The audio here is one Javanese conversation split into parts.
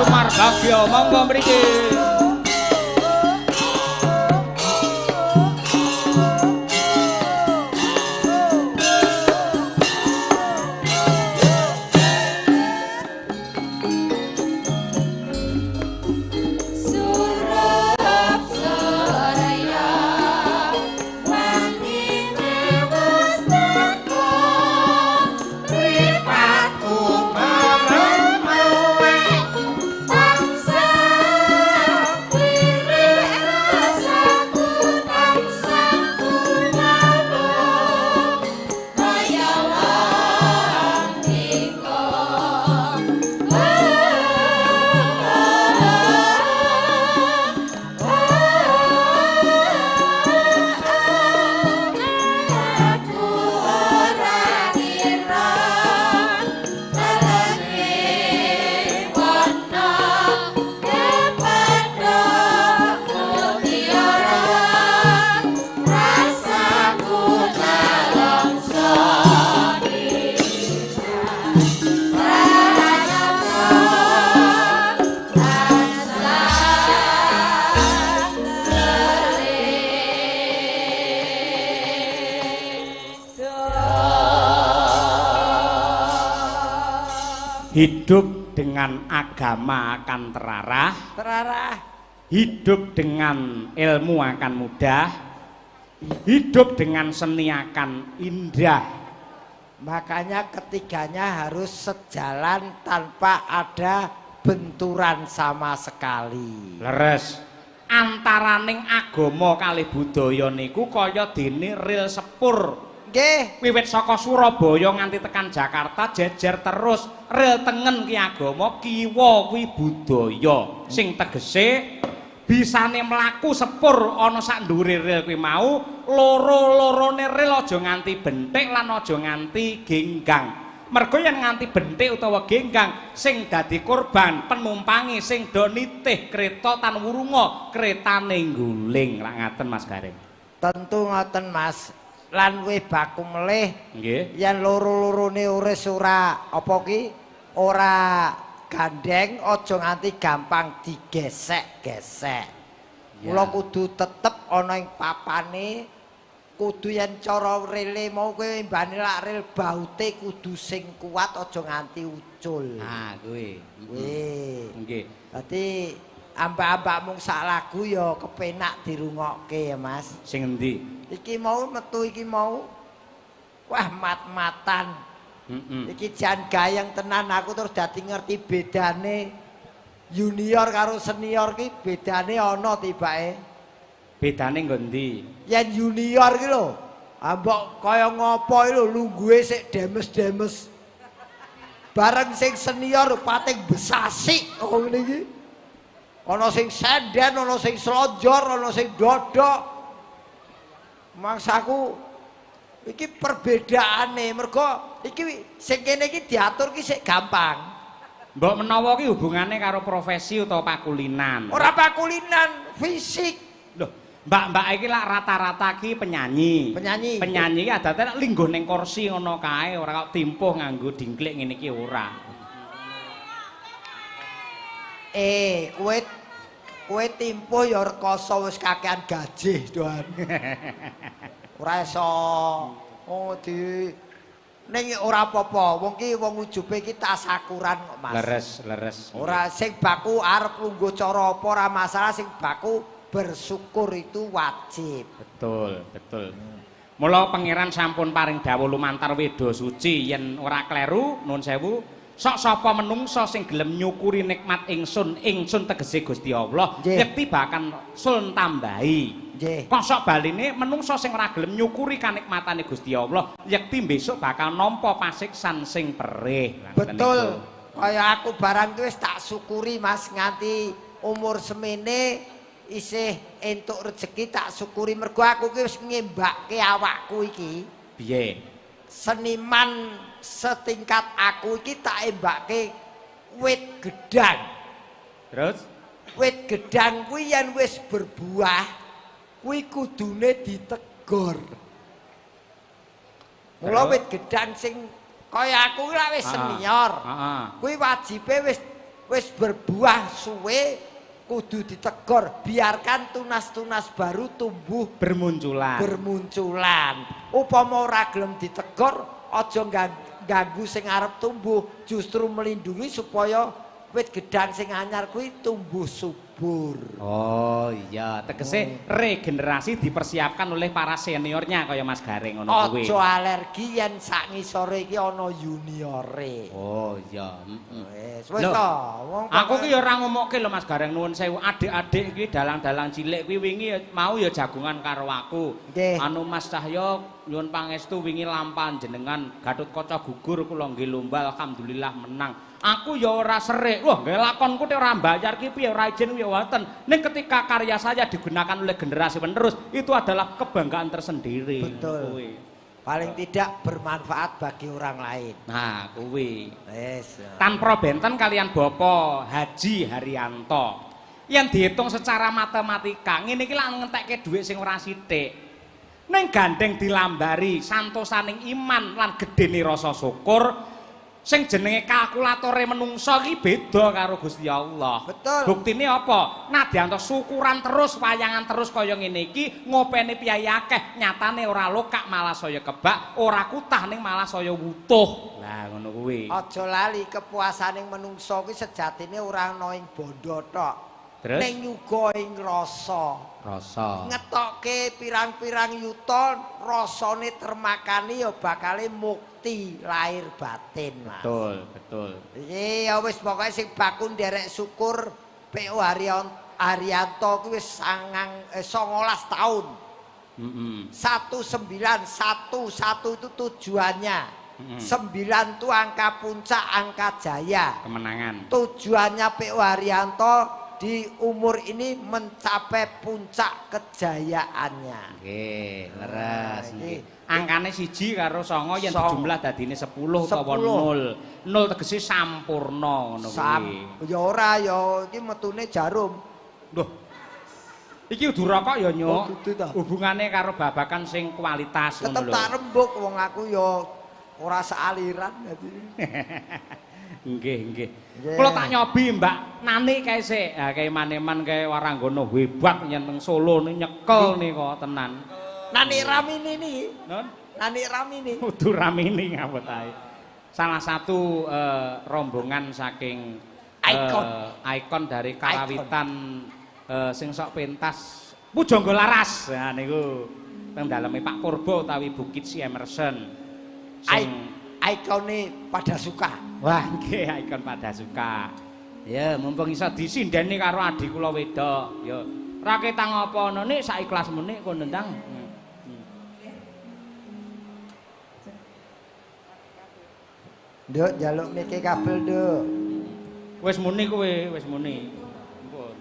Sumarbagya monggo mriki. Hidup dengan agama akan terarah. Hidup dengan ilmu akan mudah. Hidup dengan seni akan indah. Makanya ketiganya harus sejalan tanpa ada benturan sama sekali. Leres. Antaraning agama kali budaya niku kaya dene ril sepur. Nggih, Wiwit saka Surabaya nganti tekan Jakarta jejer terus ril tengen ki agama, kiwa kuwi budaya. Sing tegese bisane mlaku sepur ana sak ndhuwure ril kuwi mau, loro-lorone ril aja nganti benthik lan aja nganti genggang. Mergo yen nganti benthik utawa genggang sing dadi korban penumpangi sing do nitih kreta tan wurunga, kretane ngguling. Lak ngaten Mas Garing. tentu ngoten Mas. Lan wis baku melih Nggih. yen loro-lorone uris ora apa ki ora gandeng aja nganti gampang digesek-gesek. Mula kudu tetep ana ing papane, kudu yen cara rele mau kowe mbane lak rel baute kudu sing kuat aja nganti ucul. Ah, kuwi. Nggih. Nggih. Dadi ambak-ambak mung sak lagu ya kepenak dirungokke ya Mas. Sing endi? Iki mau metu iki mau wah mat-matan. Iki jan gayeng tenan aku terus dadi ngerti bedane junior karo senior ki bedane ana tibake. Bedane nggo ndi? Yen junior ki lho, mbok kaya ngopo iki lho lungguhe sik demes-demes. Bareng sing senior pating besasik kok ngene iki. Ana sing senden, ana sing slonjor, ana sing dodok. Maksaku iki perbedaane mergo iki sing kene iki diatur ki sik gampang. Mbok menawa ki hubungane karo profesi utawa pakulinan. Ora pakulinan, fisik. Loh, mbak-mbak iki lak rata-rata ki penyanyi. Penyanyi. Penyanyi ki adate lak lingguh ning kursi ngono kae, ora kok timpuh nganggo dingklik ngene iki ora. Kowe timpuh ya rekoso wis kakean gajih doan. Ora iso. Oh di ning ora apa-apa, wong ki wong ujube ki tasakuran kok Mas. Leres. Ora sing baku arep lungguh cara apa ora masalah, sing baku bersyukur itu wajib. Betul. Mula pangeran sampun paring dawuh lumantar Weda Suci yen ora kleru nun sewu. Sok sapa menungso sing gelem nyukuri nikmat ingsun tegese Gusti Allah, yekti bakal sun tambahi. Nggih. Kosok baline menungso sing ora gelem nyukuri kanikmatane Gusti Allah, yekti besok bakal nampa pasiksan sing perih. Betul. Kaya aku barang wis tak syukuri Mas nganti umur semene isih entuk rezeki tak syukuri mergo aku ki wis ngembake awakku iki. Piye? Seniman setingkat aku iki tak embake wit gedang. Terus Wit gedang kuwi yen wis berbuah kuwi kudune ditegor. Mula wit gedang sing kaya aku lak wis senior. Kuwi wajibe wis berbuah suwe kudu ditegur, biarkan tunas-tunas baru tumbuh bermunculan. Upama ora gelem ditegur, aja ganggu sing arep tumbuh, justru melindungi supaya wit gedang sing anyar kuwi tumbuh subur. Oh iya, tegese regenerasi dipersiapkan oleh para seniornya kaya Mas Gareng ngono kuwi. Aja alergi yen sak ngisore iki ana juniore. Oh iya, Wis to. Aku ki ya ora ngomokke lho Mas Gareng nuwun sewu. Adik-adik iki dalang-dalang cilik kuwi wingi mau ya jagungan karo aku. Anu Mas Cahyo nyuwun pangestu wingi lampahan jenengan Gatotkaca gugur kula nggih lomba alhamdulillah menang. Aku ya ora serik. Wah, nggih lakonku nek ora mbayar ki piye ora izin ya wonten. Ning ketika karya saya digunakan oleh generasi penerus, itu adalah kebanggaan tersendiri. Betul. Paling tidak bermanfaat bagi orang lain. Nah, kuwi. Wis. Tanpa benten kalian Bapak Haji Haryanto. Yang dihitung secara matematika, ngene iki lak ngentekke dhuwit sing ora sithik. Ning gandeng dilambari santosaning iman lan gedene rasa syukur. Sing jenenge kalkulatore menungso iki beda karo Gusti Allah. Betul. Buktine apa? Nadyanto syukuran terus, wayangan terus kaya ngene iki, ngopeni piyai akeh, nyatane ora lokak malah saya kebak, ora kutah ning malah saya wutuh. Lah ngono kuwi. Aja lali kepuasaning menungso kuwi sejatine ora ana ing bondo tok. Terus ning nyuga ing rasa. Ngetokke pirang-pirang yuta rasane termakani ya bakale mukti lahir batin, Mas. Betul. Iki ya wis pokoke sing baku nderek syukur PO Haryanto kuwi wis 19 tahun. 1911 itu tujuannya. 9 itu angka puncak, angka jaya. Kemenangan. Tujuannya PO Haryanto di umur ini mencapai puncak kejayaannya. Nggih, leres nggih. Angkane 1 karo 9 yen dijumlah dadine 10 utawa 0. 0 tegese sampurna ngono kuwi. Ya ora ya iki metune jarum. Loh. Iki udu rokok ya, Nyuk. Dudu ta. Hubungane karo babakan sing kualitas ngono lho. Tetep tak rembug wong aku ya ora sealiran dadi. Nggih. Kula tak nyobi Mbak Nani kae sik. Ha kae maneman kae Waranggono hebat yen teng Solo ni nyekel nih kok tenan. Nani Ramini nih. Nun? Nani Ramini. Kudu Ramini ngawet ae. Salah satu rombongan saking ikon dari karawitan sing sok pentas Pujangga Laras. Nah niku teng daleme Pak Purbo utawi Bukit Si Emerson. Ikone pada suka. Wah, nggih ikon pada suka. Ya, mumpung iso disindeni karo adik kula wedok. Ya, ra ketang apa ana nik sak ikhlasmu nik kono ndang. Nduk, njaluk mike kabel, Nduk. Wis muni kowe, wis muni. Ampun.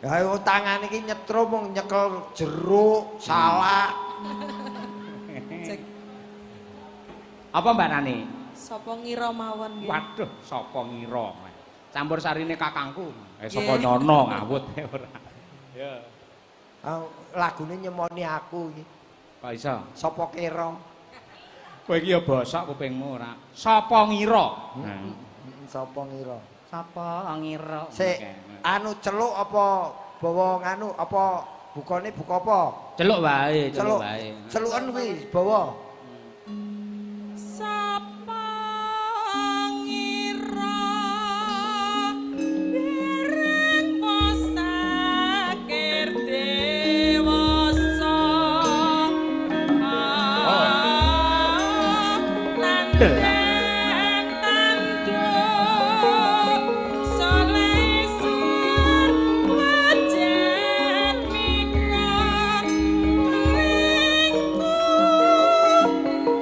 Ya tangane iki nyetrum mung nyekel jeruk, salak. Apa Mbak Nani? Sapa ngira mawon nggih. Waduh, sapa ngira. Campur sarine kakangku. Sapa nyono ngawut ora. Ya. Lagune nyemoni aku iki. Kok iso? Sapa kira? Kowe iki ya bosok kupingmu ora. Sapa ngira? Sapa ngira? Sapa ngira? Sik anu celuk apa bawa nganu apa bukane buka apa? Celuk wae, celuk wae. Celukan kuwi bawa. Sapa ngira dereng sakir dewasa nandeng tandur solesir wajet mikron ringku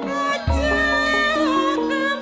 aja kembang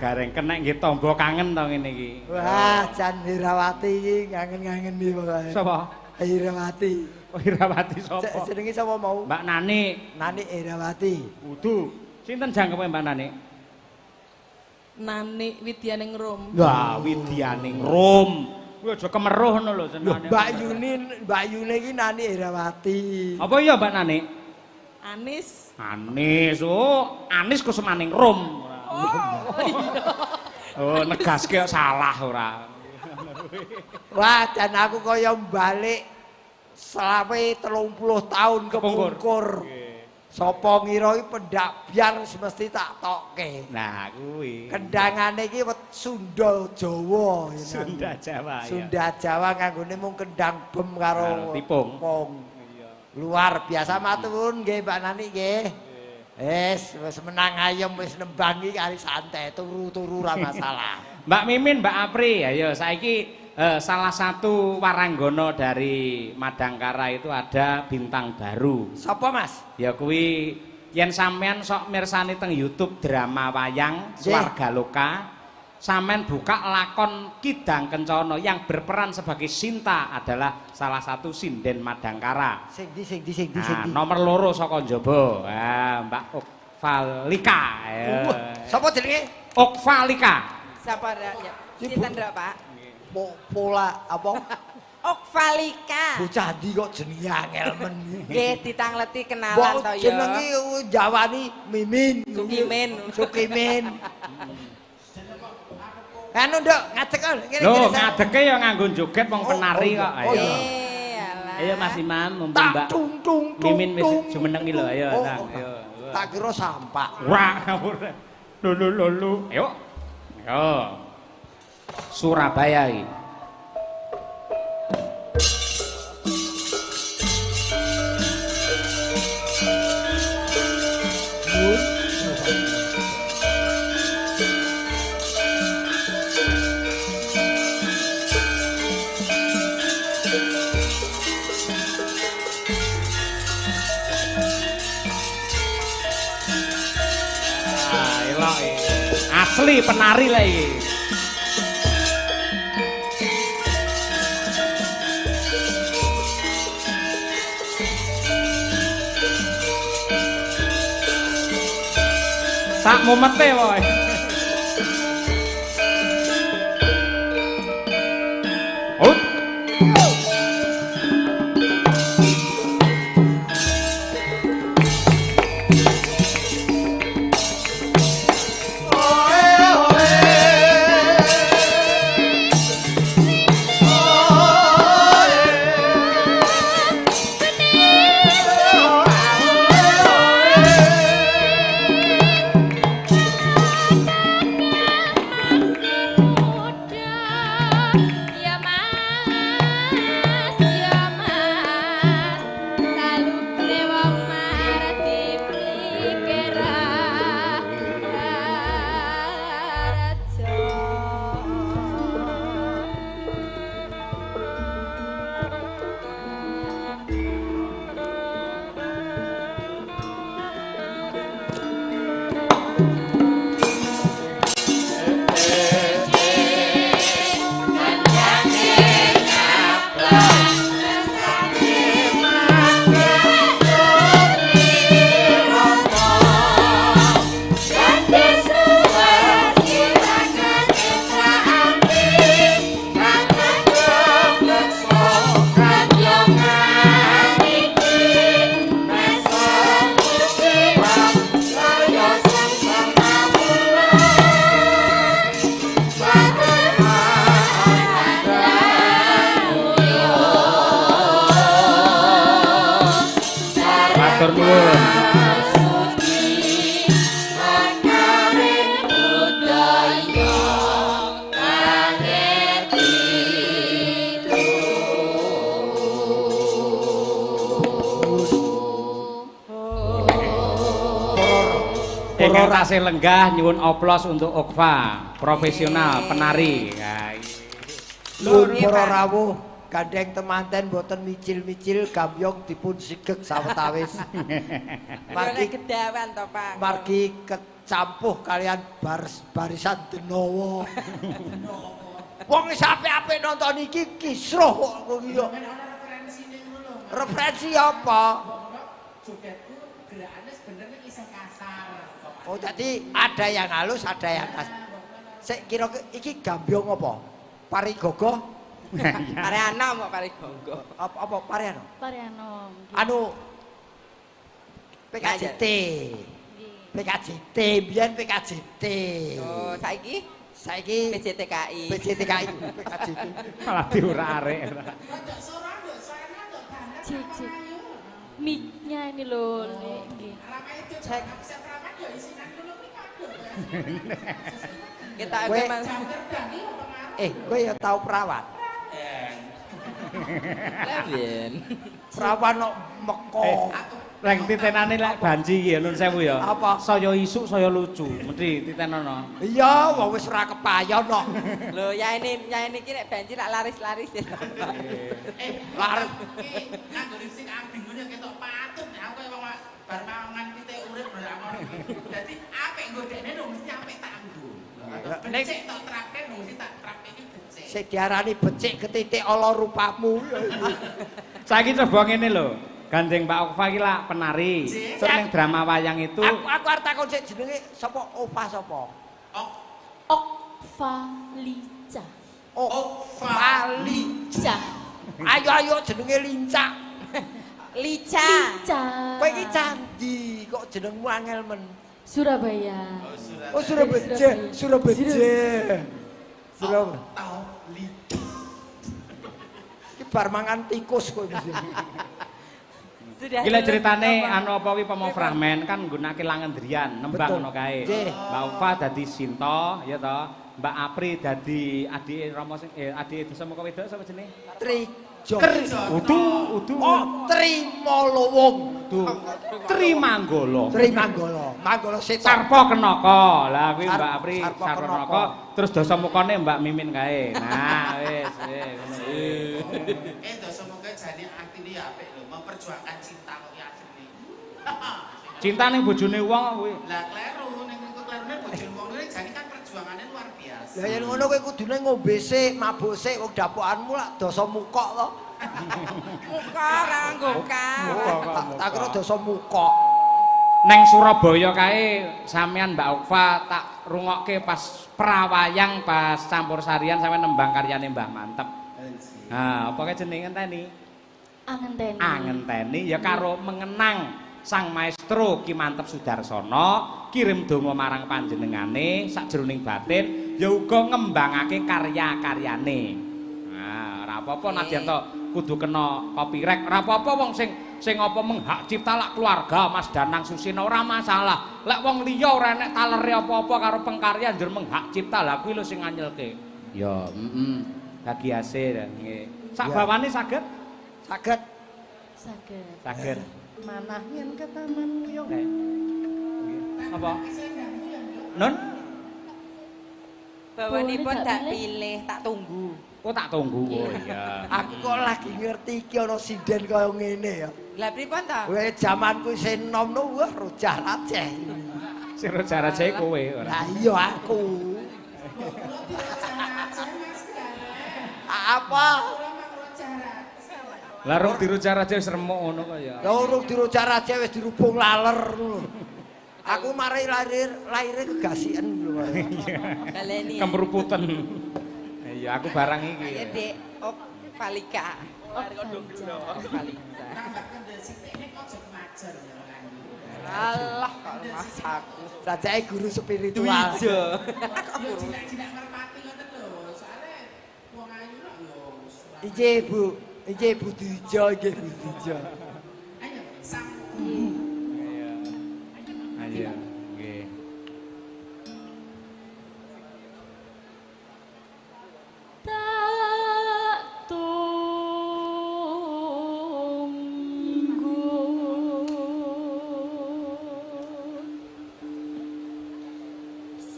gareng kenek nggih tamba kangen to ngene iki. Wah, Jan Hirawati iki ngangen-ngangen iki pokoke. Sapa? Hirawati. Oh, Irawati sapa? Jenenge sapa mau? Mbak Nani. Nani Hirawati. Kudu. Sinten jangkepe Mbak Nani? Nani Widyaning Rum. Wah, Widyaning Rum. Kuwi aja kemeruh ngono lho senane. Mbak Yuni iki Nani Hirawati. Apa iya Mbak Nani? Anis. Anis. Oh, Anis Kusmaning Rum. Oh, negaske kok salah ora. Wah, dan aku kaya balik selawe 30 tahun kepungkur. Sapa ngira iki pendak biar semesti tak tokke. Nah, kuwi. Kendangane iki Sunda Jawa. Sunda Jawa ya. Sunda Jawa kanggone mung kendang bem karo tipung. Luar biasa matur nggih Mbak Nani nggih. Wis menang ayem wis nembang iki kari santai turu-turu ora masalah. Mbak Mimin, Mbak Apri, ayo saiki salah satu waranggana dari Madangkara itu ada bintang baru. Sapa Mas? Ya kuwi yen sampean sok mirsani teng YouTube drama wayang Swarga Loka, sampean buka lakon Kidang Kencana yang berperan sebagai Sinta adalah salah satu sinden Madangkara. Sing di. Nomor loro saka njaba. Mbak Okvalika. Sapa jenenge? Okvalika. Siapa ya? Sinten ndak, Pak? Pola apa? Okvalika. Bocah ndi kok jenenge angel men. Nggih, ditangleti kenalan to ya. Jenenge Jawani Mimin. Sukimin. Anu nduk ngadeg ngene. Lho, ngadeke ya nganggo joget wong penari kok. Oh, Ayo. Alah. Ayo Mas Imam, mumpung Mbak Mimin wis jumenengi lho, ayo nang. Ayo. Tak kira sampah. Wah, ngawur. Lulu. Ayo. Yo. Surabaya iki. Asli penari lah iki. Sak mumete wae. Hut. Matur nuwun. Ingkang tasih lenggah nyuwun oplos untuk Okva, profesional penari. Nuwun para rawuh, gandeng temanten boten micil-micil gambyong dipun sigeg sawetawis. Margi kedawan to, Pak. Margi campuh kalian barisan Denowo. Wong wis apik-apik nonton iki kisruh kok iki yo. Referensi apa? Jogetku gerakane sebenarnya isih kasar. Oh, jadi ada yang halus, ada yang kasar. Sik kira iki gambyong apa? Parigogo? Pareano mbok Parigogo. Apa Pariano? Parianom. Anu PKJT. PKJT, biyen PKJT. Oh, saiki Saiki PJTKI. PJTKI, PKJT. Malah diurak-arik. Cek cek. Mic-nya ini loh, nggih. Cek. Kita Kowe memang kowe ya tau perawat. Leben. Perawan kok meko. Leng titenane lek banji iki ya nun sewu ya. Apa? Saya isuk saya lucu. Mesti titenono. Iya, wong wis ora kepayon kok. Lho, ya ini iki nek banjir rak laris-laris. Laris. Nganggo lipstik abing ngene ketok patut nek aku wong bar mangan titik urip berakon iki. Dadi apik nggodekne lho mesti apik tak nggo. Becik tok trake lho mesti tak trake iki becik. Sing diarani becik ketitik ala rupamu. Saiki coba ngene lho. Gandeng Mbak Okfa iki lah penari. Terus ning drama wayang itu Aku arep takon sik jenenge sapa Ova sapa? Okvalica. Lica. Ca. Ayo jenenge Lincak. Lica. Ca. Kowe iki candi kok jenengmu angel men. Surabaya. Oh Surabaya. Surabaya. Iki bar mangan tikus kowe mesti. Sudah. Gila ceritane anu apa kuwi pemoframen kan nggunakake langendrian nembang Betul. ngono kae. Nggih. Mbak Okfa dadi Sinta ya to. Mbak Apri dadi adike Rama sing adike Desa Moko Wedok sapa jenenge? Trijo. Udu. Oh, Trimolowong. Trimanggala. Trimanggala. Manggala setan. Sarpa Kenaka. Lah kuwi Mbak Apri Sarpa Sarpa Kenaka. Kenaka terus Dasa Mukane Mbak Mimin kae. Nah, wis ngono kuwi. Dosa moga jane aktine apik lho, memperjuangkan cinta kok ya asline. Cinta ning bojone wong kuwi. Lah kleru ning klerune bojone wong ngene jane kan perjuangane luar biasa. Lah yen ngono kowe kudune ngombe sik, mabuk sik wong dapokanmu lak dosa mukok to. Muka ora nggoka. Tak kira dosa mukok. Neng Surabaya kae sampean Mbak Okfa tak rungokke pas prawayang pas campur sarian sampe nembang karyane Mbah Mantep. Nah, apa kae jenenge ngenteni? Angenteni. Angenteni ya karo mengenang Sang Maestro Ki Mantep Sudarsono, kirim donga marang panjenengane sakjroning batin ya uga ngembangake karya-karyane. Nah, ora apa-apa nadyan to kudu kena copyright, ora apa-apa wong sing apa menghak cipta lak keluarga Mas Danang Susino ora masalah. Lek wong liya ora enek talere apa-apa karo pengkarya njur menghak cipta lah kuwi lho sing nganyelke. Ya, bagi hasil nggih. Sak bawane saged? Saged. Saged. Manah yen ke taman yo kae. Apa? Nun? Bawanipun Boleh tak tak pilih, tak tunggu. Oh tak tunggu. Oh iya. Aku kok lagi ngerti iki ana sinden kaya ngene ya. Lah pripun to? Kowe jamanku isih enom no wah rojah raceh. Sira jaraje kowe ora. Lah iya aku. Apa? Lah rung dirujar aja wis remuk ngono kok ya. Lah urung dirojah raceh wis dirubung laler ngono. Aku mari lahire kegasiken lho. Baleni. Kemruputen. Iya aku barang iki. Ya Dek, Okvalika. Okvalika. Alah kok mas aku. Sajake guru spiritual. Wijo. Tidak merpati ngoten lho, soalnya wong ayu kok yo. Iki Bu Dijo, iki Bu Dijo. Ayo sang Iya. Ayo. Nggih. Tak tunggu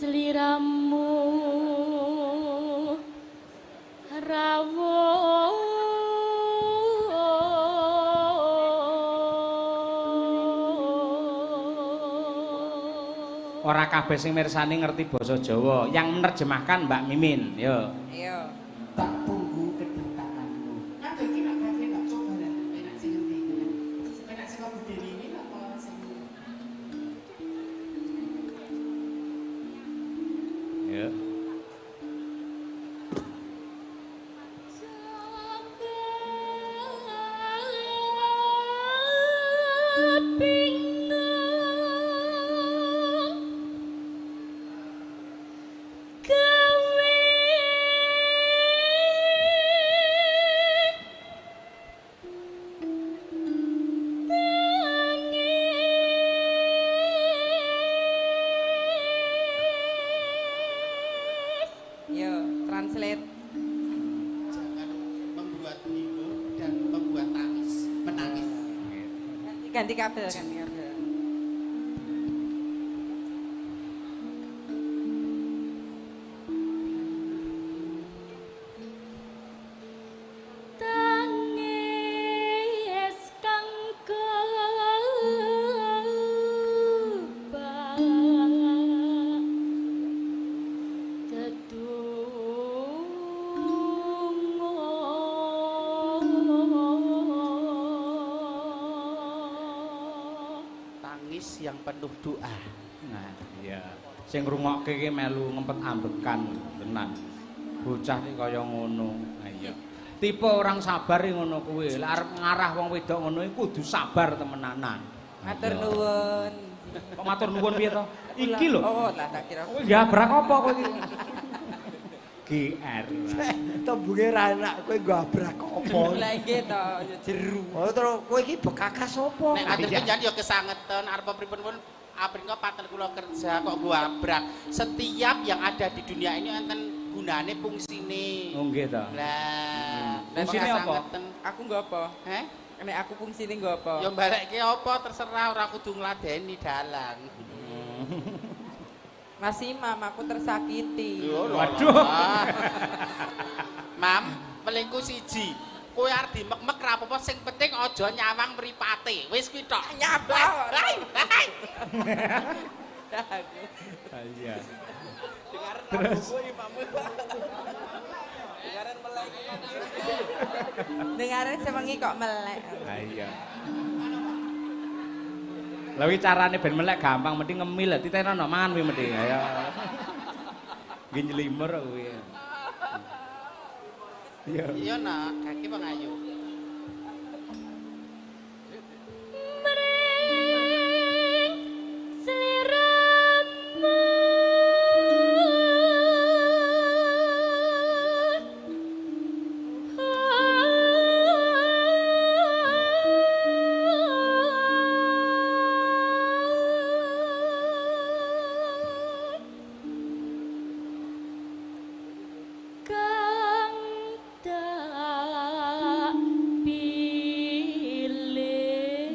seliramu rawuh ora kabeh sing mirsani ngerti basa Jawa. Yang menerjemahkan Mbak Mimin. Yo. Iya. Tak tunggu kedatanganmu. Ngatur iki nak kabeh tak coba dan enak sing ngerti. Enak sing kok budhe ini apa sing Yo. Yo, translate. jangan membuat hibur dan membuat tangis, menangis. Ganti kabel, ganti kabel. Tangis kang Tangis yang penuh doa. Nah, iya. Sing ngrungokke iki melu ngempet ambekan tenan. Bocah iki kaya ngono. Ha iya. Tipe orang sabar iki ngono kuwi. Lek arep ngarah wong wedok ngono iki kudu sabar temenanan. Matur nuwun. Kok matur nuwun piye to? Iki lho. Oh, lah tak kira. Kowe gabrak apa kowe iki? GR. Tembunge ra enak kowe gabrak apa? Lah iki to, ya jeru. Oh terus kowe iki bekakas apa? Nek atur kenjan ya kesangetan arep pripun pun aprin kok paten kula kerja kok gabrak. Setiap yang ada di dunia ini enten gunane fungsine. Oh nggih to. Lah, Fungsine nek apa? kesangetan. Aku nggo apa? Heh? Nek aku fungsine nggo apa? Ya balekke apa terserah ora kudu ngladeni dalang. Mas Imam, aku tersakiti. Waduh. Mam, pelingku siji. Kowe arep dimek-mek ra apa-apa sing penting aja nyawang mripate. Wis kuwi tok. Nyabang. Iya. Terus dengaran sewengi kok melek. Ha iya. Lah wi carane ben melek gampang mending ngemil titenono mangan kuwi mending. Ayo. Nggih nyelimer kuwi. Iya. Iya nak, kaki Bang Ayu. mring sliramu kang tak pilih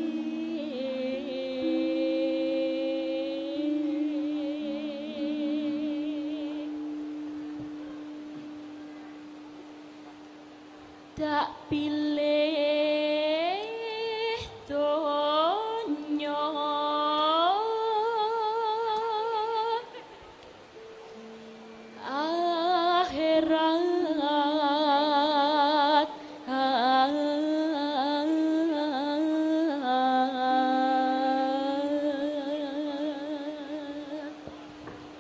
tak pilih donya akhirat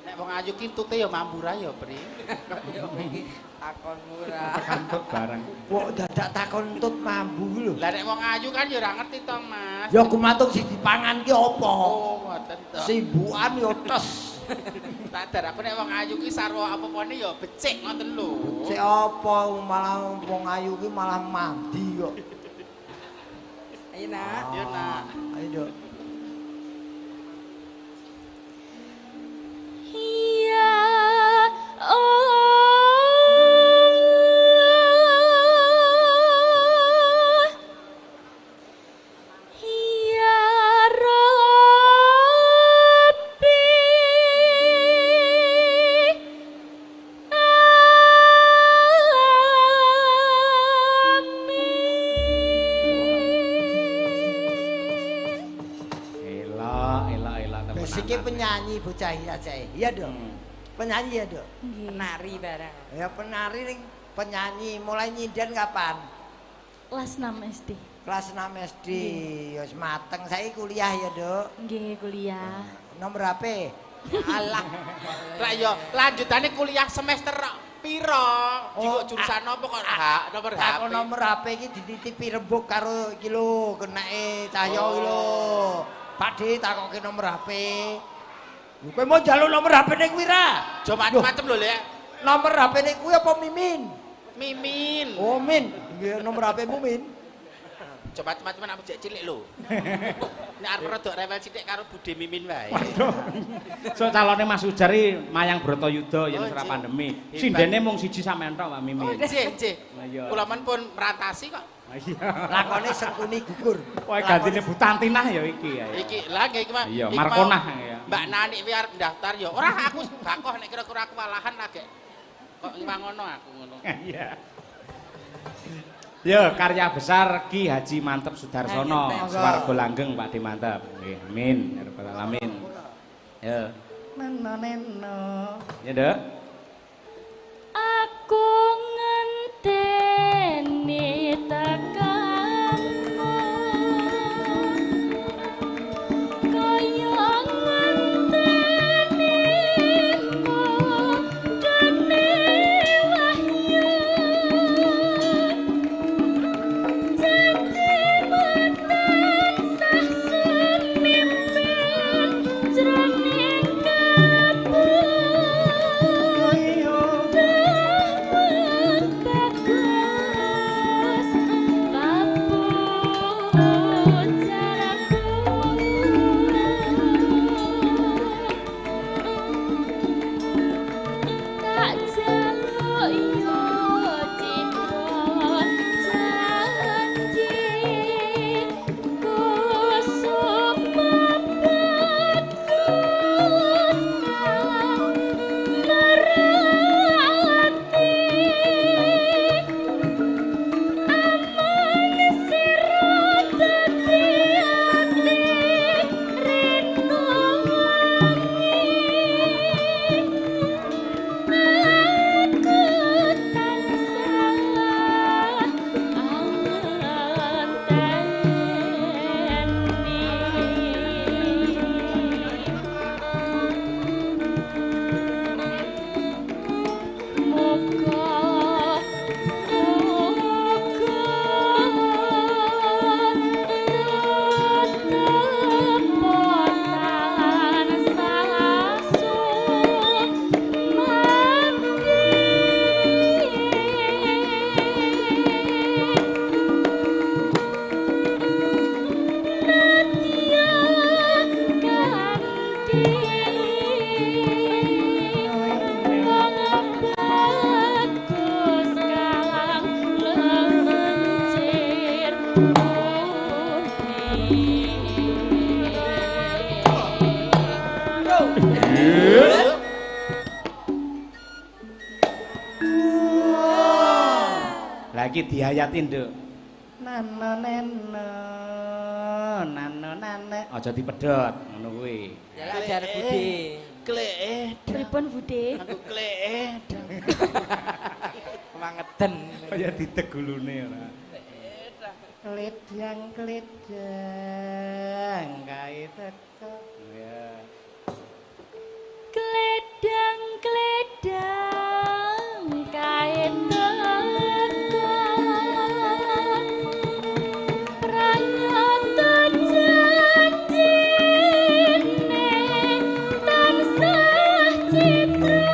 Nek Bang Ayu ki tute ya mambura ya, Pri. Takon murah. Kantut barang. Kok dadak takon entut mambu lho. Lah nek Bang Ayu kan ya ora ngerti to, Mas. Ya gumantung sing dipangan ki apa? Oh, ngoten to. Simbukan yo tes. Sadar aku nek Bang Ayu ki sarwa apa-apane ya becik ngoten lho. Cek apa malah wong ayu ki malah mandi kok. Ayo nak. Iya, Nak. Ayo, Dok. ya Allah ya Rabbi amin penyanyi bocah iya jae. Iya dong. Penyanyi ya, Dok. Nggih. Penari barang. Ya penari ning penyanyi mulai nyinden kapan? Kelas 6 SD. Kelas 6 SD. Ya wis mateng. Saiki kuliah ya, Dok. Nggih, kuliah. Nomor HP? Alah. Lah yo lanjutane kuliah semester piro? Jiko jurusan apa kok nomor HP? Aku nomor HP iki dititipi rembug karo iki lho, kenake Cahyo iki lho. Pakde takoke nomor HP. Lho kowe mau njaluk nomor HP ning Wira? Jo macem-macem lho ya. Nomor HP ning kuwi apa Mimin? Mimin. Oh, Min. Nggih nomor HP-mu Min. Coba macam-macam aku cek cilik lho. Nek arep rodok rewel sithik karo Bude Mimin wae. So calone Mas Ujar iki Mayang Bratayuda yen ora pandemi. Hebat. Sindene mung siji sampean tok Mbak Mimin. Nggih. Lah iya. Kula men pun merantasi kok. Lah iya. Lakone Sengkuni gugur. Pokoke gantine Butantinah ya iki ya. Iki lah nggih iki mah. Iya, iki Markonah mau ya. Mbak Nani kuwi arep daftar ya. Ora aku bakoh nek kira-kira aku walahan lagi. Kok ngiwang ngono aku ngono. Iya. Ya, karya besar Ki Haji Mantep Sudarsono, Swarga Langgeng Pak De Mantep. Nggih, amin ya rabbal alamin. Ya. Neno. Ya, Dek. Aku ngenteni tekanmu kaya ngentenimu dene wahyu janjimu tansah sumimpin jroning Lagi dihayatin, Nduk. Nano neno, nano nane. Aja dipedhot ngono kuwi. Ya ajar Bude. Klek. Pripun Bude? Aku klek. Mangeten. Kaya dideg gulune ora. Kledang kae teko. Ya. Kledang kae teko. Pranyata janjine tansah citra.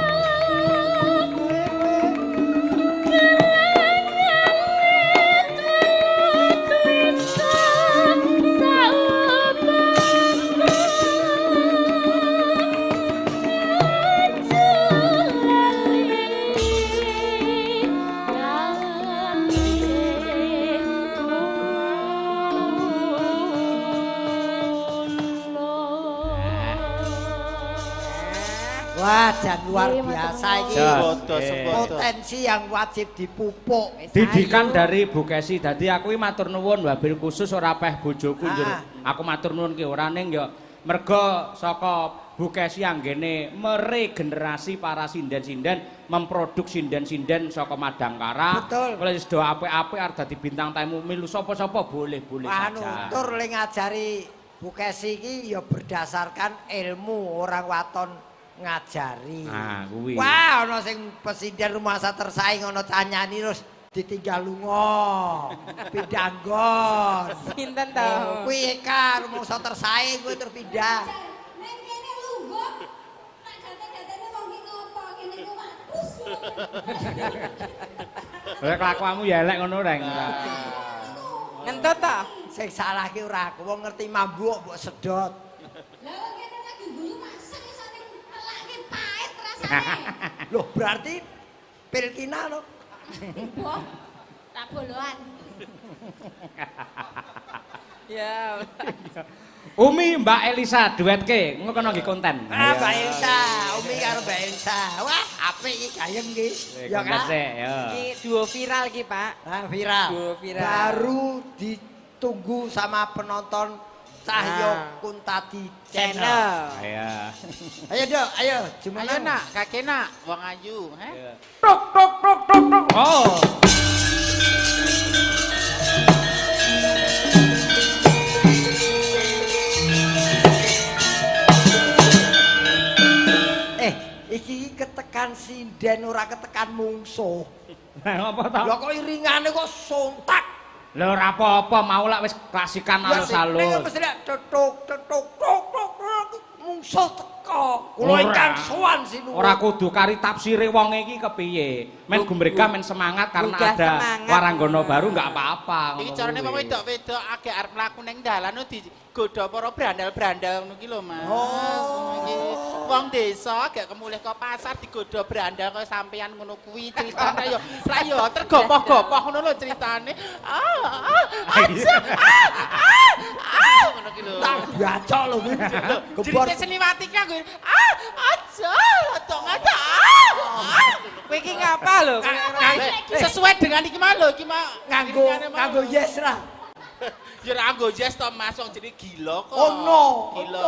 Wah, dan luar biasa ini. Jos. Potensi yang wajib dipupuk. Didikan dari Bu Kesi. Dadi aku iki matur nuwun wabil khusus ora peh bojoku njur. Aku matur nuwun ki ora ning ya merga saka Bu Kesi anggene meregenerasi para sinden-sinden, memproduk sinden-sinden saka Madangkara. Betul. Kalau wis do apik-apik arep dadi bintang tamu milu sapa-sapa boleh-boleh Anu saja. tur le ngajari Bu Kesi iki ya berdasarkan ilmu orang waton ngajari. Ah, kuwi. Wah, ana sing presiden rumah sakit tersaing ana tanyani terus ditinggal lunga. Pindanggon. Sinten to? Oh, kuwi kan rumah sakit tersaing kuwi terus pindah. Neng kene lungguh. Tak jate-jatene wong ki ngopo? Kene ku mampus. Lah kelakuanmu ya elek ngono reng. Ngentut to? Sing salah ki ora aku wong ngerti mambu kok mbok sedot. Lah wong kene lagi guyu masak iso ning elake pahit rasane. Loh, berarti pilkina lho. Boh. Tak boloan. Ya. Umi Mbak Elisa duetke ngono nggih konten. Ah, Mbak Elsa, Umi karo Mbak Elsa. Wah, apik iki gayeng iki. Ya kan? Ya. Iki duo viral iki, Pak. Ah, viral. Duo viral. Baru ditunggu sama penonton Cahyo Ah. Kuntadi Channel. Channel. Iya. Ayo, Dok, ayo. Gimana? Ayo nak, kakek nak, wong ayu, he? Tok tok tok tok tok. Oh. Iki ketekan sinden ora ketekan mungsuh. Lah apa ta? Lah kok iringane kok sontak. Lah ora apa-apa mau lak wis klasikan alus-alus. Ning mesti lek tetuk tetuk tok tok mungsuh teko. Kula Ora. ingkang sowan sinuwun. Ora kudu kari tafsire wong iki kepiye. Men gumrega men semangat karena Gugah ada semangat. Waranggono baru enggak apa-apa. Iki ngono carane kuwi. wong wedok-wedok agek arep mlaku ning dalan digodha para brandal-brandal ngono ki lho, Mas. Iki wong desa agek kemulih ke pasar digodha brandal kaya sampean ngono kuwi critane yo. Lah yo tergopoh-gopoh ngono lho critane. Ngono ki lho. Tak bacok lho kuwi. Gebor. Cerita seniwati ki aku aja tok ngata. Kowe iki ngapa lho? Sesuai dengan iki mah lho, iki mah nganggo yes lah. Ya ora nggo yes to Mas, wong jenenge gila kok. Oh, no. Gila.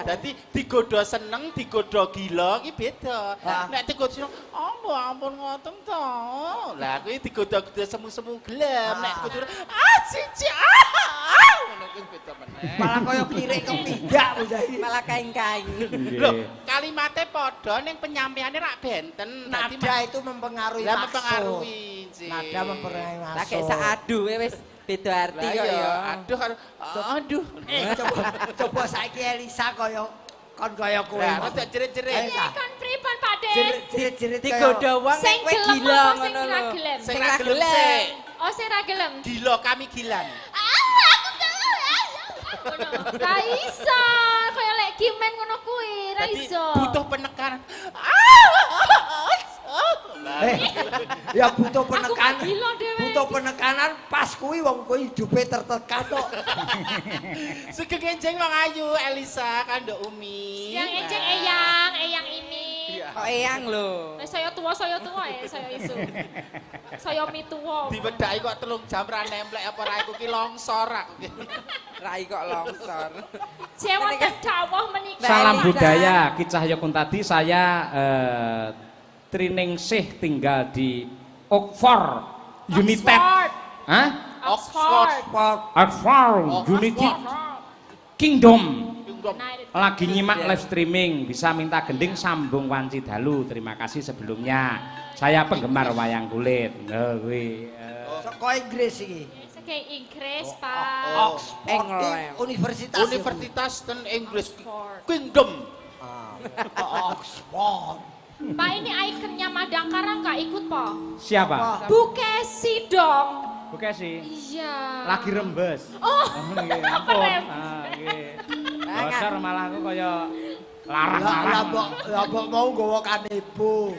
Dadi digodha seneng, digodha gila iki beda. Ah. Nek digodha seneng, ampun ngoten to. Lah kuwi digodha-godha semu-semu gelem. Nek digodha cici. Ngono kuwi beda meneh. Malah kaya kirik kepidak Mujahi. Malah kaing-kaing. Lho, kalimate padha ning penyampaiane rak benten. Dadi Nada itu mempengaruhi lah maksud. mempengaruhi, Cik. Nada mempengaruhi maksud. Lah kayak saadu wis beda arti Lah kok iya, ya. aduh aduh. Coba saiki Elisa kaya kon kaya kowe. Lah rada jerit-jerit. Elisa. Kon pripun Pak Des? Jerit-jerit Digodha wong Sing kowe gelem gila apa sing ngono ora lho. gelem? Sing Sing ra ra gelem gelem. sik. Oh, sing ra gelem. Gila kami gilan. Aku gelem. Ngono. Ra iso, kaya lek gimen ngono kuwi, ra Dadi iso. butuh penekanan. Ya butuh penekanan. Aku gila dhewe. Butuh penekanan pas kuwi wong kuwi hidupe tertekan kok. Sugeng enjing wong ayu Elisa kandho Umi. Yang enceng eyang ini. Kok eyang lho. Saya tua ya, saya isu. Saya mi tua. Diwedaki kok 3 jam ra nemplek apa ra iku ki longsor aku ki. Rai kok longsor. Jewon dawuh menika. Salam Elisa. budaya Ki Cahyo Kuntadi, saya Triningsih tinggal di Oxford United. Oxford. Hah? Oxford. Oxford United Kingdom. United. Lagi nyimak live streaming, bisa minta gending sambung wanci dalu. Terima kasih sebelumnya. Saya penggemar wayang kulit. Lho kuwi. Saka Inggris iki. Saka Inggris, Pak. Oxford England. iki universitas. Universitas ten Inggris Oxford. Kingdom. Oxford. Pak, ini ikonnya Madangkara nggak ikut, Pak? Siapa? Bu Kesi dong. Bu Kesi. Iya. Lagi rembes. Oh, Nggih, ampun. Rem. Ah, nggih. Bocor malah aku kaya larang-larang. Lah mbok mau nggawa kanebo.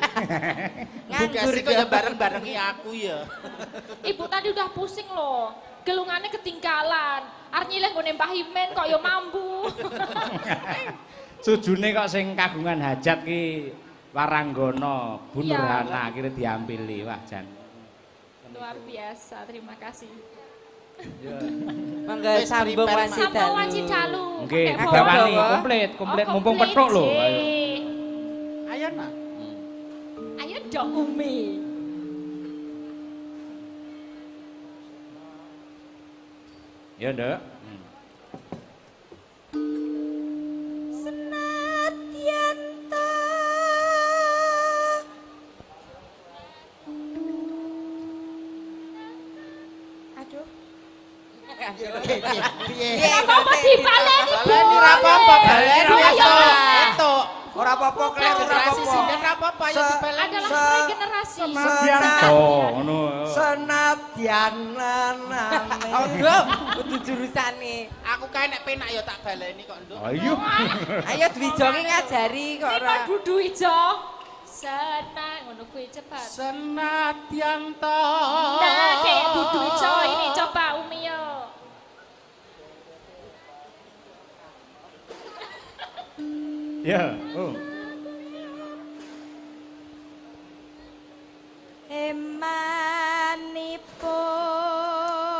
Bu Kesi kok ya bareng-barengi aku ya. Ibu tadi udah pusing loh. Gelungannya ketinggalan. Arep nyileh nggone Mbah Himen kok ya mambu. Sujune kok sing kagungan hajat ki Waranggono, Bu Iya. Nurhana akhirnya diampili. Wah, Jan. Luar biasa, terima kasih. Mangga sambung wanci dalu. Sambung wanci dalu. Nggih, Pakai digawani bawa. komplit, komplit Oh, mumpung komplit, petuk lho. J. Ayo. Ayo nak. Ayo dok Umi. Ya, Nduk. Senadyan ta Aduh. Piye? Apa dipaleni, Bu? Baleni ra apa-apa, baleni Ayo, ayo. ayo. Entuk. Ora apa-apa klek ora Generasi apa-apa. sinden ra apa-apa ya dipeleni. Adalah regenerasi. Senadyanto ngono. Senadyan lanane. Ogo, kudu jurusane. Aku kae nek penak ya tak baleni kok, Nduk. Ayo. Ayo Dwijonge ngajari kok Ini ora. kok dudu ijo. Senang ngono kuwi cepat. Senadyan to. Nah, kayak dudu ijo ini coba Umi yo. Ya, oh.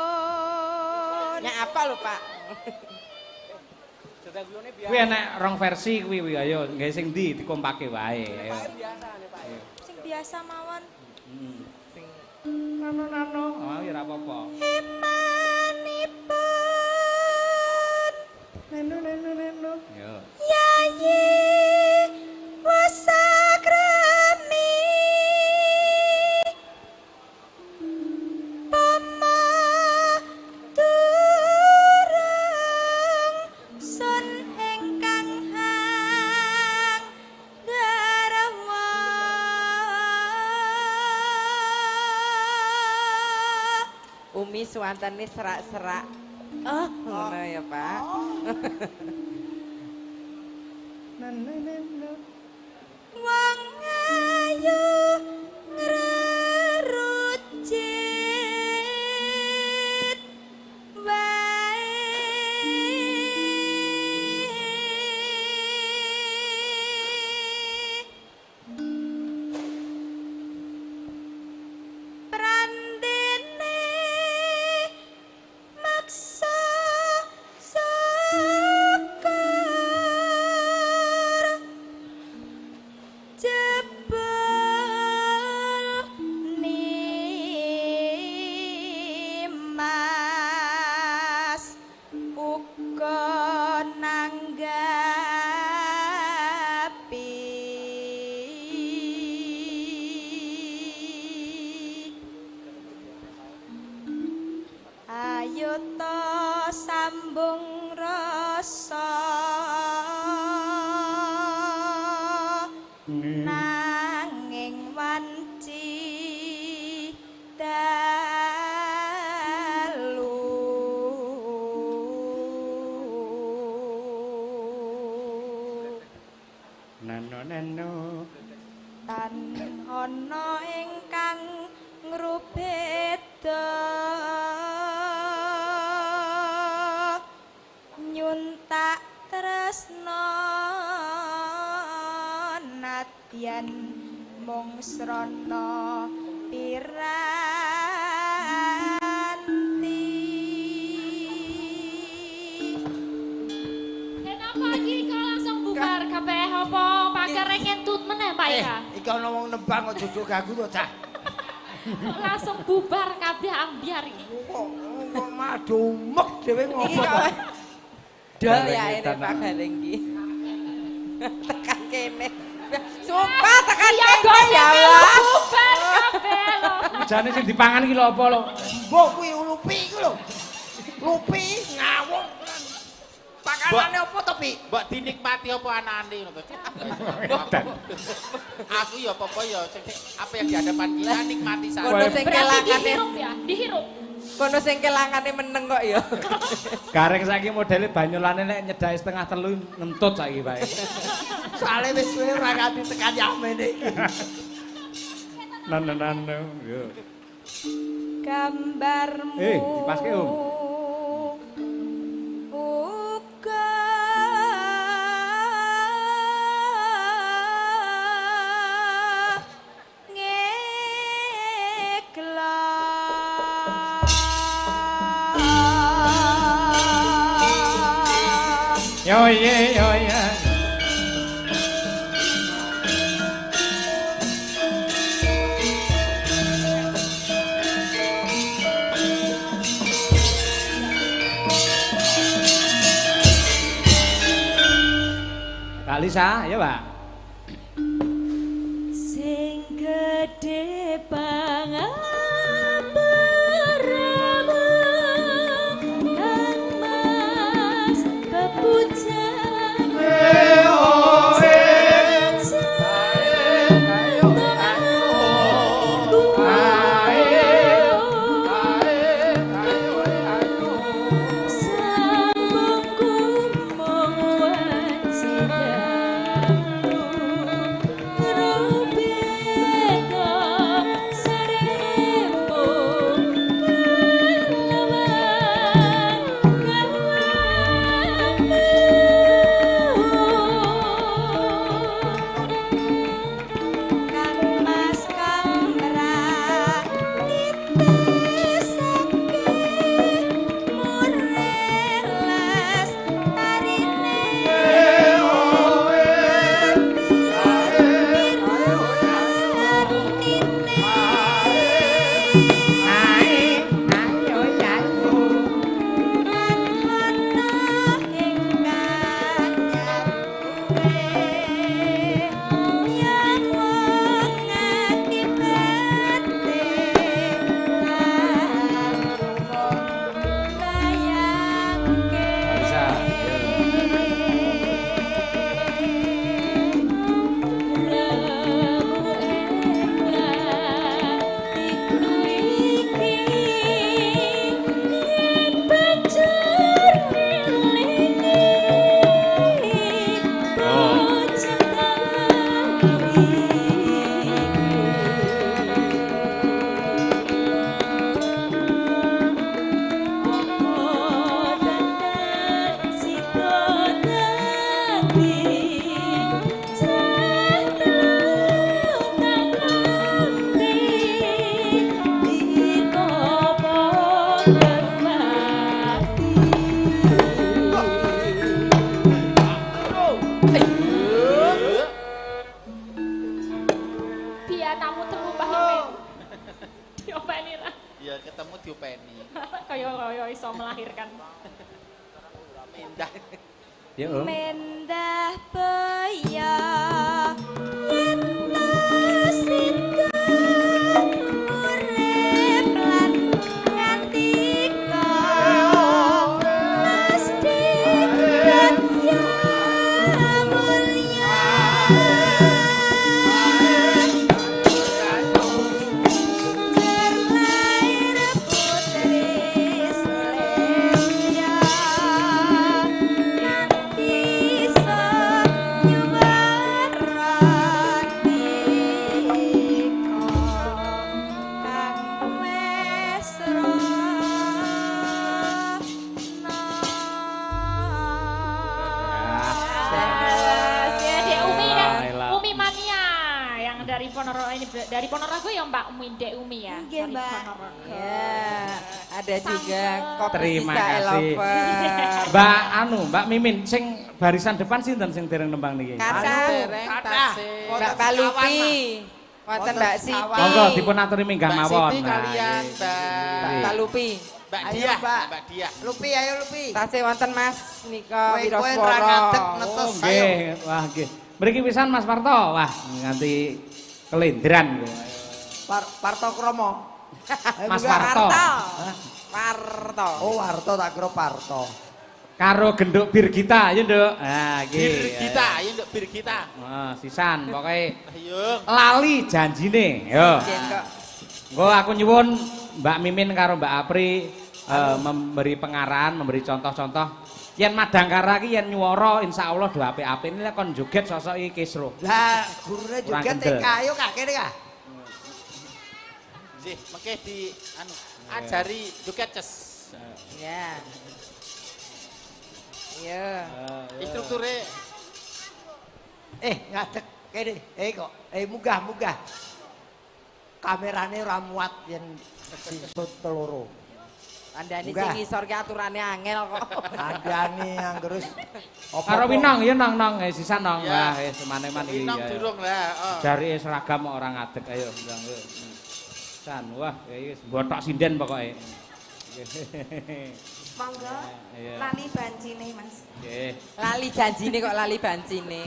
Emanipun. Nya apa lho, Pak? Kuwi enek rong versi kuwi ayo nggae sing ndi dikompake wae. Ayo. Sing biasa mawon. Nano. Oh, ya ora apa-apa. Emanipun. Neno. Yo. Yayi wasakrami Pama turung sun ingkang hang garawa Umi suwantene serak-serak. Oh, ngono ya, Pak. wong ayu ngrerujit wae prandene maksa syukur jebul nimas uga nanggapi ayo to sambung rasa nanging wanci dalu Nano. tan ana ingkang ngrubeda nyuntak tresna nadyan mung srana piranti Kenapa iki kok langsung bubar kabeh apa pakare ngentut meneh Pak ya? Iki ana wong nembang kok jojo ganggu to, Cak. Langsung bubar kabeh ambiar iki. Kok madu mek dhewe Iki ngopo to? kok dol Gareng ya ini edan. Pak Gareng iki. Tekan kene. Sumpah tekan Iya kene dong ya ya Allah. bubar kabeh lho. Jane sing dipangan iki lho apa lho? Mbok kuwi lupi iku lho. Lupi ngawuk. Pakanane opo to, Pi? Mbok dinikmati apa anane ngono to. Aku ya apa-apa ya sing apa yang di hadapan kita nikmati saja. Kono sing Berarti kelangane, dihirup ya, dihirup. kono sing kelangane meneng kok ya. Gareng saiki modele banyolane nek nyedhaki setengah telu ngentut saiki bae. Soale wis suwe ora nganti tekan yamene iki. Nano. Yo. Gambarmu. Dipaske, Om. Uga ngeklan yo ye yo ya. Kak Lisa, ya Pak. Sing gede pangaberemu Kang Mas kepujan Biatamu telu Mbah Imin. Diopeni ra. Ya ketemu diopeni. Kaya iso melahirkan. Mendah. Ya Om. Mendah baya yen tasika urip lan ngantika mesti katya mulya terlahir putri Selesya bisa nyuwaran nika Kang Mesra ya Dek Umi dan Umi Mania yang dari Ponorogo ini dari Ponorogo ya Mbak Umi Dek Umi ya Nggih, dari Mbak. Ponorogo. Ya, ada juga kopi Terima sisa kasih. lover. Mbak Mimin sing barisan depan sinten sing dereng nembang niki? Kaca, Mbak Palupi, wonten Mbak Siti. Monggo dipun aturi minggah Mbak mawon. Siti kalian Mbak Palupi. Mbak Ayo, Diah, Mbak. Mbak Diah. Lupi ayo Lupi. Tasih wonten Mas Nika Kowe ra Wiroswara. ngadeg Oh netes ayo. nggih, wah nggih. Mriki pisan Mas Parto. Wah, nganti kelendran. Parto Kromo. Mas Munggah. Parto. Warto. Oh Warto tak kira Parto. Karo genduk Birgita ya, Nduk. Nah, iki. Bir kita, ayo nduk bir kita. Nah, sisan pokoke Ayo. lali janjine. Yo. Nggih kok. Engko aku nyuwun Mbak Mimin karo Mbak Apri memberi pengarahan, memberi contoh-contoh. Yen Madangkara ki yen nyuwara insyaallah do apik-apik ini kon joget sosok iki Kisruh. Lah gurune Kurang juga kendel. TK ayo Kak kene Kak. Nggih, mengke di anu ajari joget ces. Ya. Iya. Strukture Ngadeg kene. Kok. Munggah. Kamerane ora muat yen sisut teloro. Kandhani Enggak. sing ngisor ki aturane angel kok. Andani yang terus Karo winong ya nong sisan nong. Ya. Wah, semane-man iki. Winong durung lah. Oh. Jari seragam orang ngadeg ayo ndang yo. San, wah iki botok sinden pokoke. Monggo. Iya. Lali bancine, Mas. Nggih. Lali janjine kok lali bancine.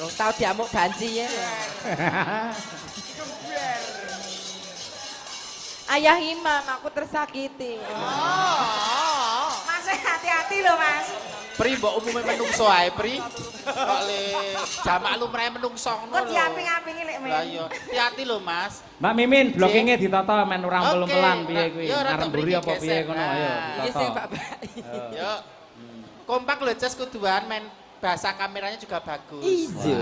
Rong tau diamuk banci ya. Ayah Imam, aku tersakiti. Mas hati-hati loh, Mas. Pri mbok umume menungso ae, Pri. Kok le jamak lumrahe menungso ngono Kok lho. diaping-apingi lek men. Lah iya, hati-hati lho, Mas. Mbak Mimin, blockingnya ditata men urang Oke, pelem-pelan piye kuwi. yo, rada Ngaremburi mriki apa piye gesek. kono ayo. Nah, Iki sing ditata. Pak Yo. Kompak lho, Jas kuduan main bahasa kameranya juga bagus. Iya.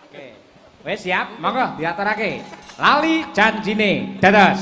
Oke. Wes siap, monggo diaturake. Lali janjine, dados.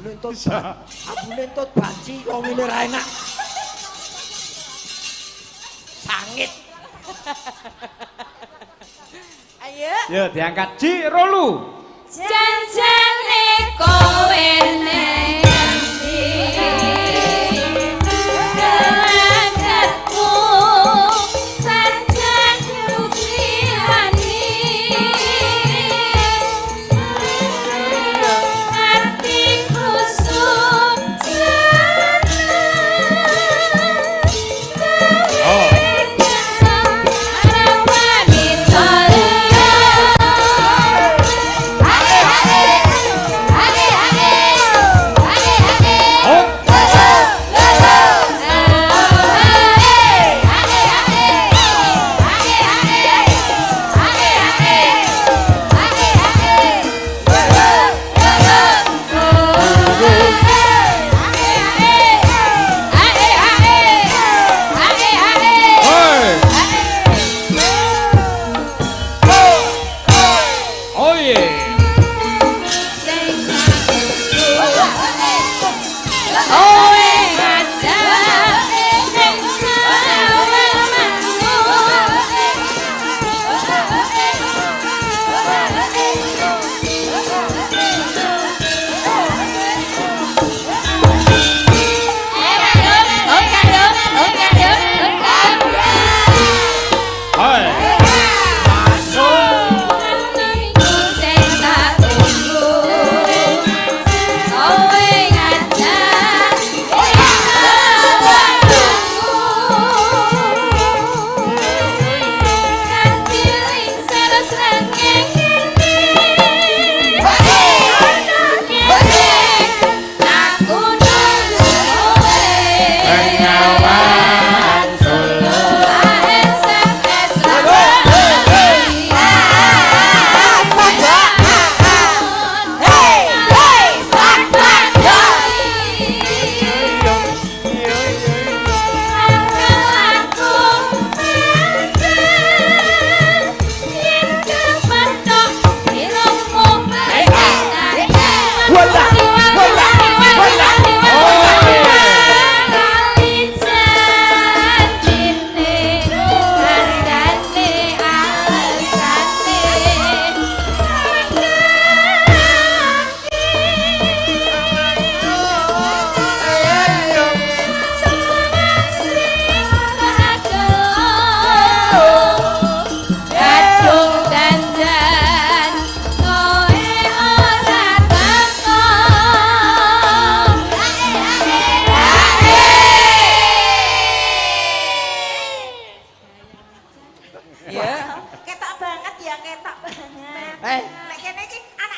Ambune entut banci kok ngene ra enak. Sangit. Ayo. Yo diangkat Ji Rolu. Janjane kowe nek gelangetku sanjan nyukrihani hatiku sumjan arawani tolong hage hage hage hage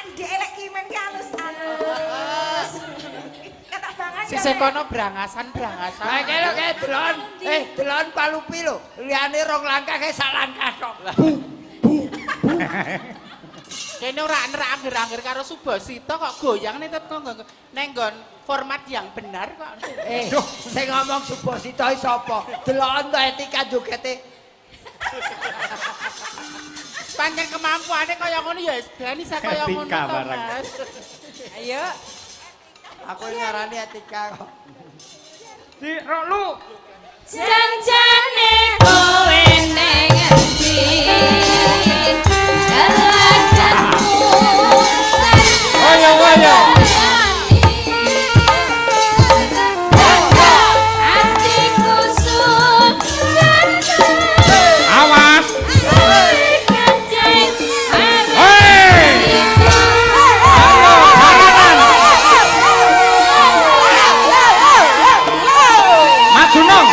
Ndek elek kimen ki alus-alus. Ketok banget. Sisih kono brangasan. Lah kene kae delon. Delon palupi lho. Liyane rong langkah kae sak langkah tok. Kene ora anger-anger karo Subasita kok goyang ning nggon format yang benar kok. Sing ngomong Subasita sapa? Delon to etika jogete. Pancen kemampuane kaya ngono ya bani sak kaya ngono Etika to, barang. Mas. Ayo. Aku ngarani etika kok. Di lu Janjane kowe ning endi Jalakanmu Ayo. Hatiku sun awas. Maju nong.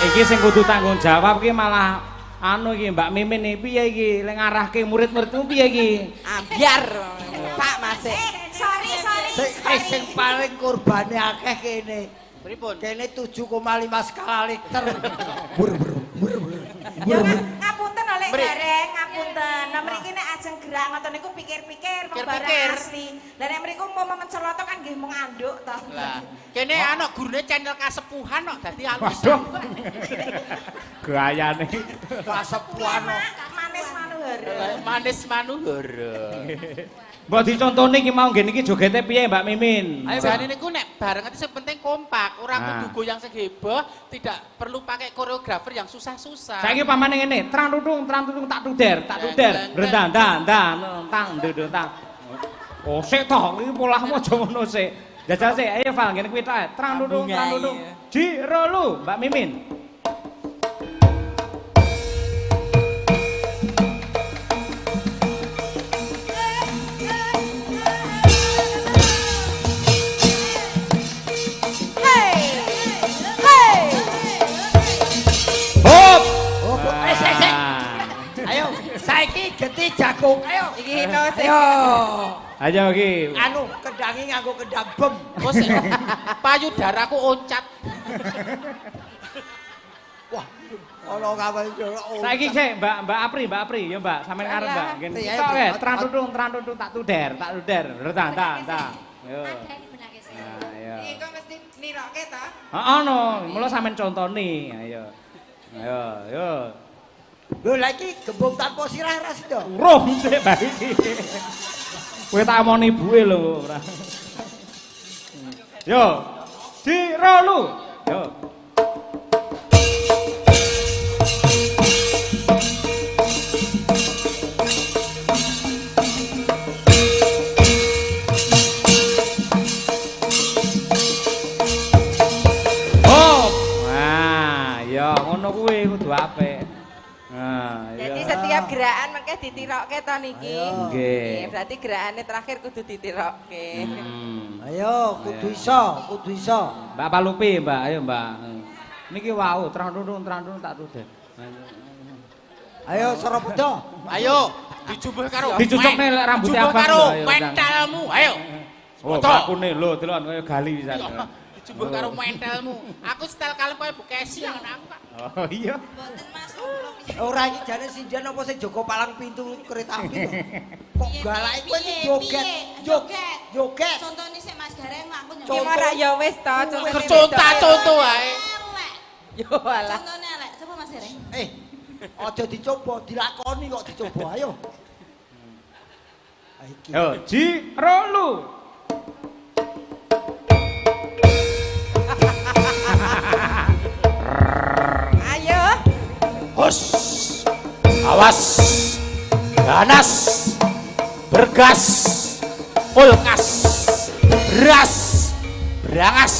Iki sing kudu tanggung jawab ki malah anu iki Mbak Mimin iki piye iki lek ngarahke murid-muridmu piye iki? Ambiar. Pak Masik. Sorry. Sing paling kurbane akeh kene. Pripun? Kene 7,5 skala liter. Ya ngapunten oleh bareng, ngapunten. Nah mriki nek ajeng gerak ngoten niku pikir-pikir mung barang asli. Lah nek mriku umpama menceloto kan nggih mung anduk to. Lah, kene ana gurune channel kasepuhan kok dadi alus. Waduh. Gayane. Kasepuhan. Manis manuhara. Manis manuhara. Mbok dicontoni iki mau ngene iki jogete piye Mbak Mimin? Ayo jane niku nek bareng itu penting kompak, ora kudu goyang sing heboh, tidak perlu pakai koreografer yang susah-susah. Saiki pamane ngene, trang tutung tak tuder. Rendang tang dudung tang. Oh sik toh, iki polahmu aja ngono sik. Jajal sik, ayo Val ngene kuwi ta. Trang tutung. Jiro lu, Mbak Mimin. Ayo, saiki geti jagung. Ayo. Iki no sing. Ayo iki. Anu, kendangi nganggo kendang bem. Wes payudaraku oncat. Wah, ana kawan yo. Saiki sik Mbak Apri ya Mbak, sampean ngarep Mbak. Ngene Iya, tok iya, trang tutung tak tuder. Rendang tang. Yo. Nah, ya. Iki kok mesti niroke ta? Heeh no, mula sampean contoni. Ayo. Yo. Lho lagi gembung tanpa sirah ras to. Urung sik Mbak iki. Kowe tak omoni ibuke lho ora. Yo. Jiro lu. Yo. Jadi setiap gerakan mengke ditirokke to niki. Nggih. Berarti gerakane terakhir kudu ditirokke. Ayo, kudu iso, kudu iso. Mbak Palupi, Mbak. Ayo, Mbak. Niki wau terang tak tudes. Ayo Sorobudo. Ayo, dijubuh karo. Dicucukne lek rambutnya abang. Karo Ayo, mentalmu. Ayo. Oh, bakune lho, delon kaya gali pisan. Dijubuh karo mentalmu. Aku setel kalem kaya Bu Kesi yang aku, Pak. Oh, iya. Mboten Mas. Ora iki jane sindian apa sing jaga palang pintu kereta api to? Kok galake kowe iki joget, joget. Contone sik Mas Gareng aku Ki ora ya wis to, Contoh wae. Yo alah. Contone elek. Coba Mas Gareng. Aja dicoba, dilakoni kok dicoba. Ayo. Iki. Yo, Ji Rolu. Ayo. Hus. Awas. Ganas. Bergas. Kulkas. Beras. Berangas.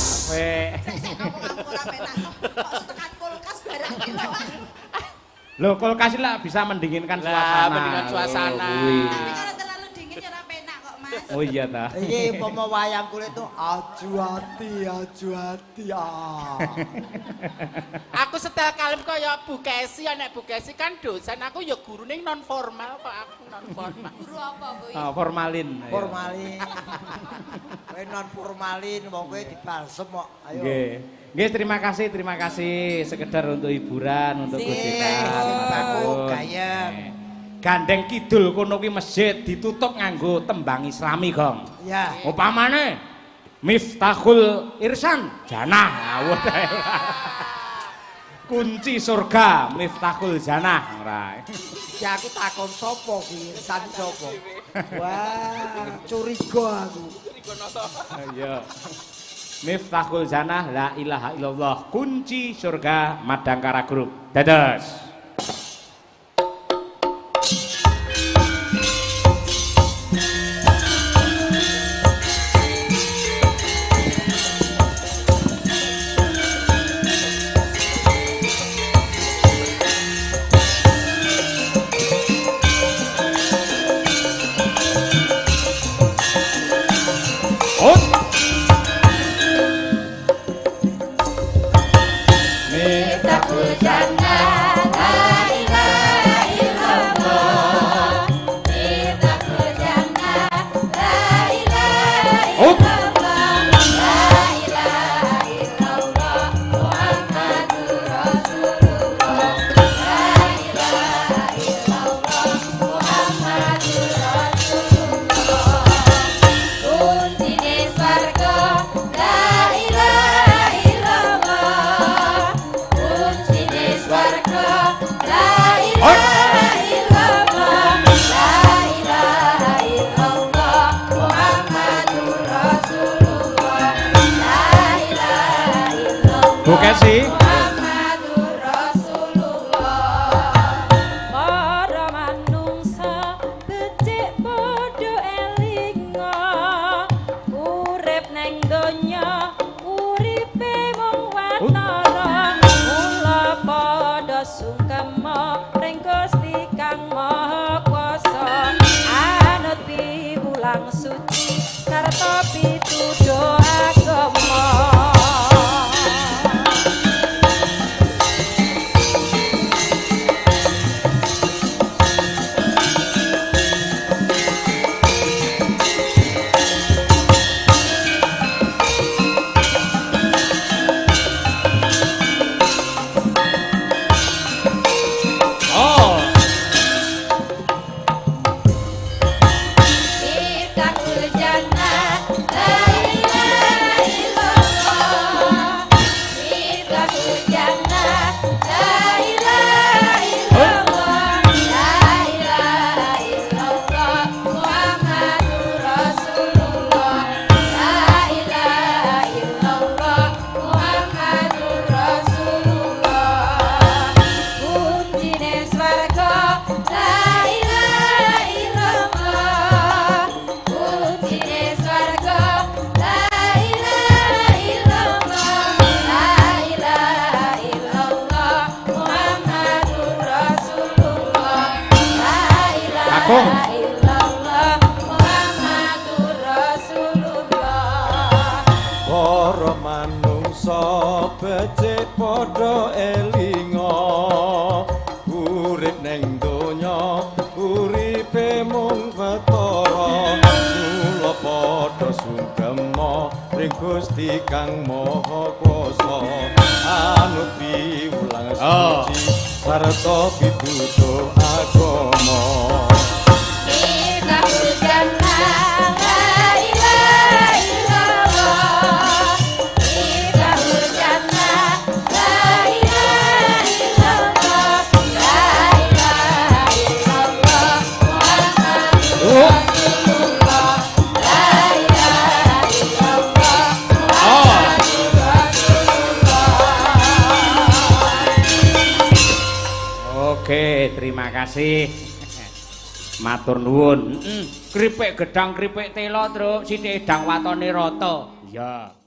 Aku ora penak. Kok tekan kulkas barang iki lho. Loh, kulkas lah bisa mendinginkan suasana. Lah, mendingan suasana. Tapi kalau terlalu dingin ya ora penak kok Mas. Oh iya ta. Iki umpama wayang kulit tuh aju hati Aku setel kalem kaya Bu Kesi, nek Bu Kesi kan dosen, aku ya gurune non formal kok aku non formal. Guru apa kuwi? Oh, formalin. Ayo. Formalin. Kowe non formalin wong kowe dibalsem kok. Ayo. Nggih. Nggih, terima kasih sekedar untuk hiburan, untuk gojekan. Aku gayeng. Gandeng kidul kono kuwi masjid ditutup nganggo tembang Islami, Gong. Ya. Upamane Miftahul Irsan Janah. Awet ae. Kunci surga Miftahul Janah. Ora. Ya aku takon sapa ki? Irsan sapa? Wah, curiga aku. Iya. Miftahul Janah la ilaha illallah. Kunci surga Madangkara Group. Dados. Bukan sih. illallah Muhammadur Rasulullah. Para manungsa becik padha elinga urip ning donya uripe mung betara kula padha sugema ring Gusti Kang Maha Kuwasa anut piwulang suci sarta pitutur agama. Oke, terima kasih. Matur nuwun. Kripik gedang, kripik tela, Truk. Sithik edang watone rata. Ya.